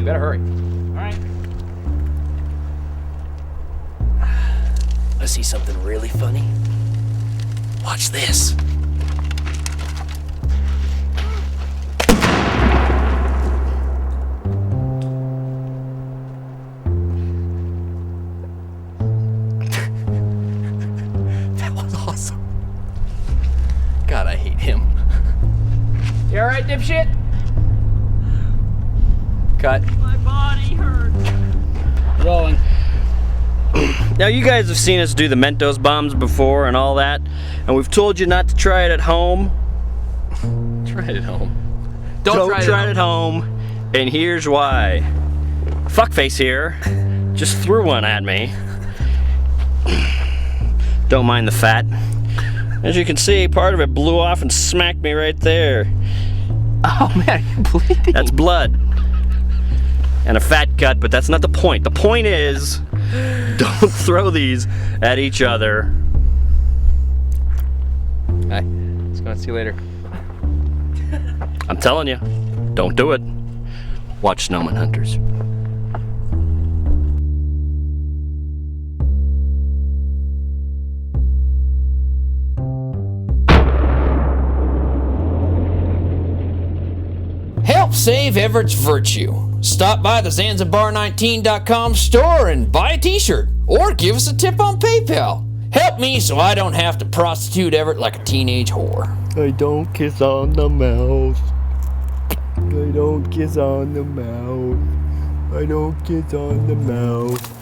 You better hurry. All right. I see something really funny. Watch this. That was awesome. God, I hate him. You all right, dipshit? Cut. My body hurts. Rolling. Now, you guys have seen us do the Mentos bombs before and all that, and we've told you not to try it at home. Try it at home. Don't try it at home, and here's why. Fuckface here just threw one at me. Don't mind the fat. As you can see, part of it blew off and smacked me right there. Oh man, you're bleeding. That's blood. And a fat cut, but that's not the point. The point is, don't throw these at each other. Hi. Just gonna see you later. I'm telling you, don't do it. Watch Snowmen Hunters. Help save Everett's virtue. Stop by the Zanzibar19.com store and buy a t-shirt, or give us a tip on PayPal. Help me so I don't have to prostitute Everett like a teenage whore. I don't kiss on the mouth. I don't kiss on the mouth. I don't kiss on the mouth.